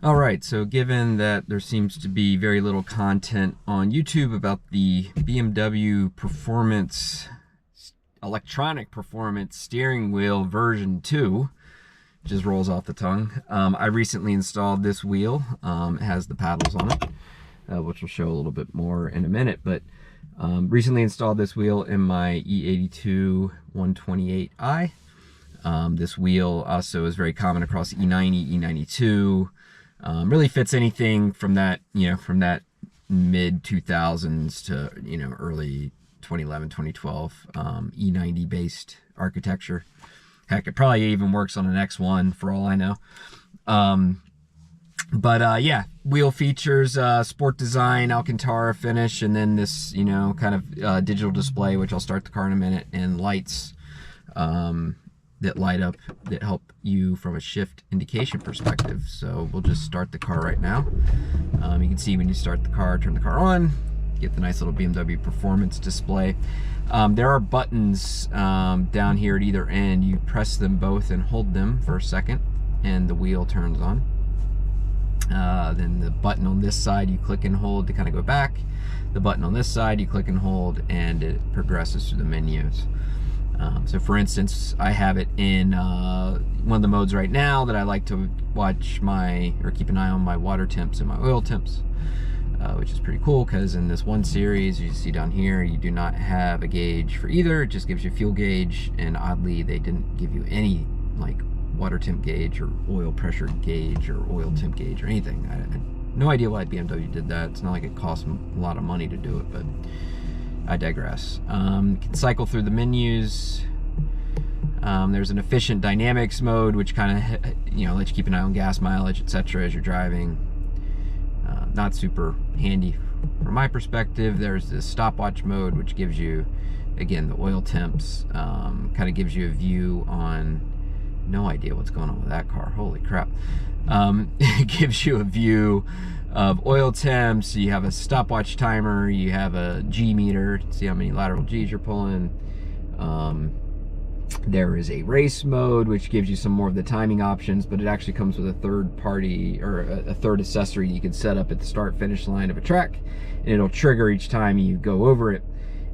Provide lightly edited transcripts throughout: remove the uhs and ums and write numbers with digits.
All right, so given that there seems to be very little content on YouTube about the BMW Performance electronic performance steering wheel version 2, just rolls off the tongue. I recently installed this wheel. It has the paddles on it, which will show a little bit more in a minute, but recently installed this wheel in my E82 128i. This wheel also is very common across E90, E92. Really fits anything from that, from that mid 2000s to, early 2011, 2012, E90 based architecture. Heck, it probably even works on an X1 for all I know. Yeah, wheel features, sport design, Alcantara finish, and then this, kind of digital display, which I'll start the car in a minute, and lights that light up that help you from a shift indication perspective. So we'll just start the car right now. You can see when you start the car, turn the car on, get the nice little BMW Performance display. There are buttons down here at either end. You press them both and hold them for a second and the wheel turns on. Then the button on this side you click and hold to kind of go back. The button on this side you click and hold and it progresses through the menus. So for instance, I have it in one of the modes right now that I like to watch or keep an eye on my water temps and my oil temps, which is pretty cool because in this one series, you see down here, you do not have a gauge for either. It just gives you a fuel gauge, and oddly, they didn't give you any like water temp gauge or oil pressure gauge or oil temp gauge or anything. I had no idea why BMW did that. It's not like it cost a lot of money to do it, but I digress. Can cycle through the menus. There's an efficient dynamics mode, which kind of, lets you keep an eye on gas mileage, etc. as you're driving. Not super handy from my perspective. There's this stopwatch mode, which gives you, again, the oil temps. Kind of gives you a view on, no idea what's going on with that car. Holy crap. It gives you a view of oil temps. You have a stopwatch timer, you have a G meter to see how many lateral G's you're pulling. There is a race mode, which gives you some more of the timing options, but it actually comes with a third party or a third accessory you can set up at the start finish line of a track, and it'll trigger each time you go over it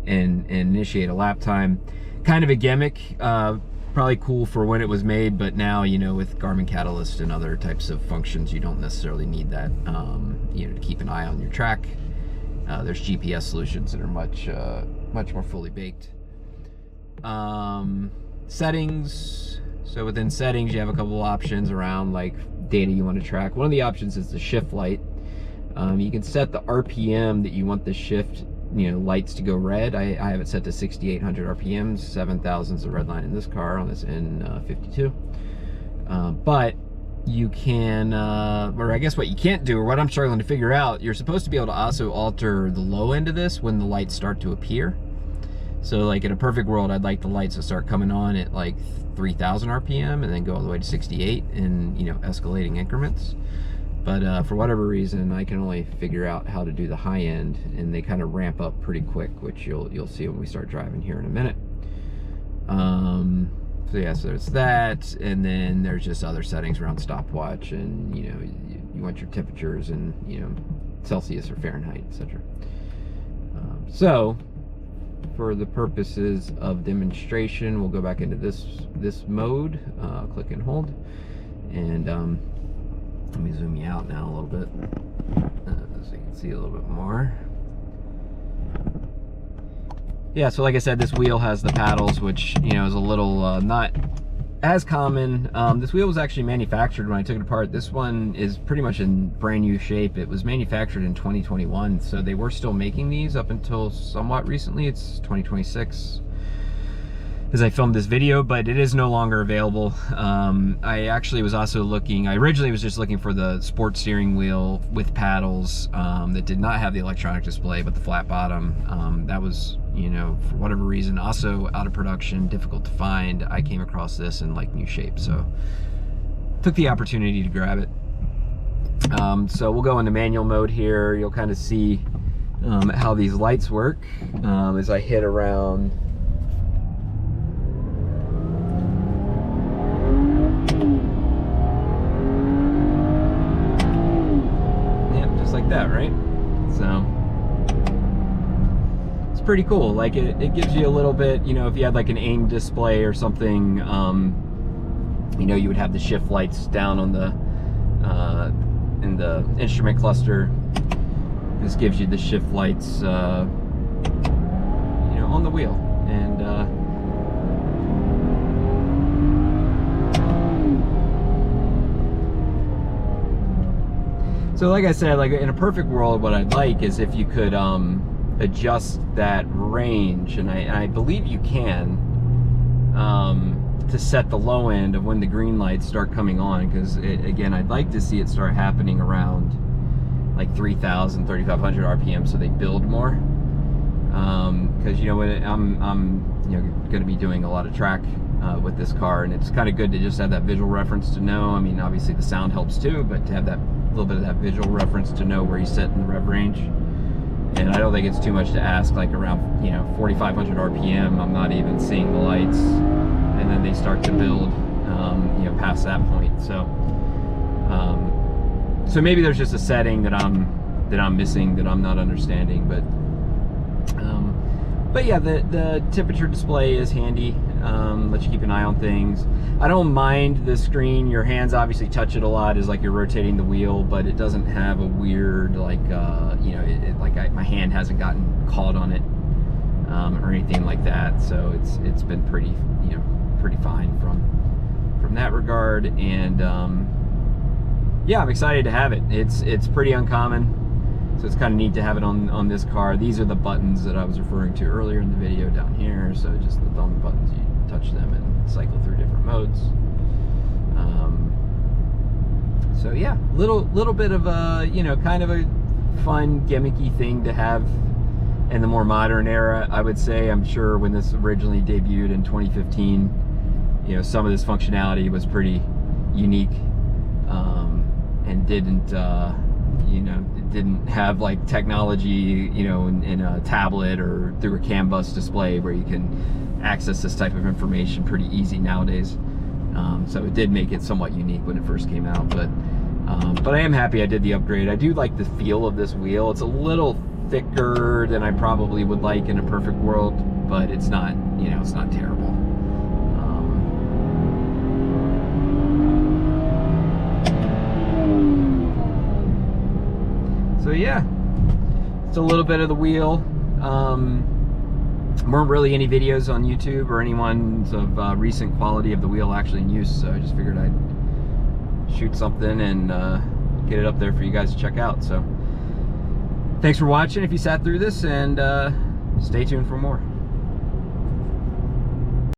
and initiate a lap time. Kind of a gimmick. Probably cool for when it was made, but now, with Garmin Catalyst and other types of functions, you don't necessarily need that, to keep an eye on your track. There's GPS solutions that are much more fully baked. Settings. So within settings, you have a couple of options around like data you want to track. One of the options is the shift light. You can set the RPM that you want the shift lights to go red. I have it set to 6,800 RPMs. 7,000 is the red line in this car on this N52. But you can, or I guess what you can't do, or what I'm struggling to figure out, you're supposed to be able to also alter the low end of this when the lights start to appear. So like in a perfect world, I'd like the lights to start coming on at like 3,000 RPM and then go all the way to 68 in, escalating increments. But for whatever reason, I can only figure out how to do the high end, and they kind of ramp up pretty quick, which you'll see when we start driving here in a minute. So yeah, so there's that, and then there's just other settings around stopwatch, and you want your temperatures and Celsius or Fahrenheit, etc. So for the purposes of demonstration, we'll go back into this mode, click and hold, and let me zoom you out now a little bit so you can see a little bit more. Yeah, so like I said, this wheel has the paddles, which is a little not as common. This wheel was actually manufactured when I took it apart. This one is pretty much in brand new shape. It was manufactured in 2021, so they were still making these up until somewhat recently. It's 2026 as I filmed this video, but it is no longer available. I actually was also looking, I originally was just looking for the sport steering wheel with paddles that did not have the electronic display, but the flat bottom. That was, for whatever reason, also out of production, difficult to find. I came across this in like new shape, so took the opportunity to grab it. So we'll go into manual mode here. You'll kind of see how these lights work as I hit around. like that, right? So it's pretty cool. Like it gives you a little bit, you know, if you had like an AIM display or something, you know, you would have the shift lights down on the in the instrument cluster. This gives you the shift lights, you know, on the wheel. And so like I said, like in a perfect world, what I'd like is if you could adjust that range, and I believe you can, to set the low end of when the green lights start coming on, because again, I'd like to see it start happening around like 3,000, 3,500 RPM, so they build more. Because you know, when I'm you know, going to be doing a lot of track with this car, and it's kind of good to just have that visual reference to know. I mean, obviously the sound helps too, but to have that little bit of that visual reference to know where you sit in the rev range. And I don't think it's too much to ask, like around, you know, 4,500 RPM, I'm not even seeing the lights, and then they start to build, you know, past that point. So, so maybe there's just a setting that I'm missing, that I'm not understanding. But yeah, the temperature display is handy. Let you keep an eye on things. I don't mind the screen. Your hands obviously touch it a lot as like you're rotating the wheel, but it doesn't have a weird like you know, my hand hasn't gotten caught on it or anything like that. So it's been pretty, you know, pretty fine from that regard. And yeah, I'm excited to have it. It's pretty uncommon. So it's kind of neat to have it on this car. These are the buttons that I was referring to earlier in the video down here. So just the thumb buttons, you touch them and cycle through different modes. So yeah, little bit of a, you know, kind of a fun gimmicky thing to have in the more modern era, I would say. I'm sure when this originally debuted in 2015, you know, some of this functionality was pretty unique, and didn't you know, it didn't have like technology, you know, in a tablet or through a CAN bus display where you can access this type of information pretty easy nowadays. So it did make it somewhat unique when it first came out, but I am happy I did the upgrade. I do like the feel of this wheel. It's a little thicker than I probably would like in a perfect world, but it's not, you know, it's not terrible. So yeah, it's a little bit of the wheel. Weren't really any videos on YouTube or anyone's of recent quality of the wheel actually in use, so I just figured I'd shoot something and get it up there for you guys to check out. So thanks for watching if you sat through this, and stay tuned for more.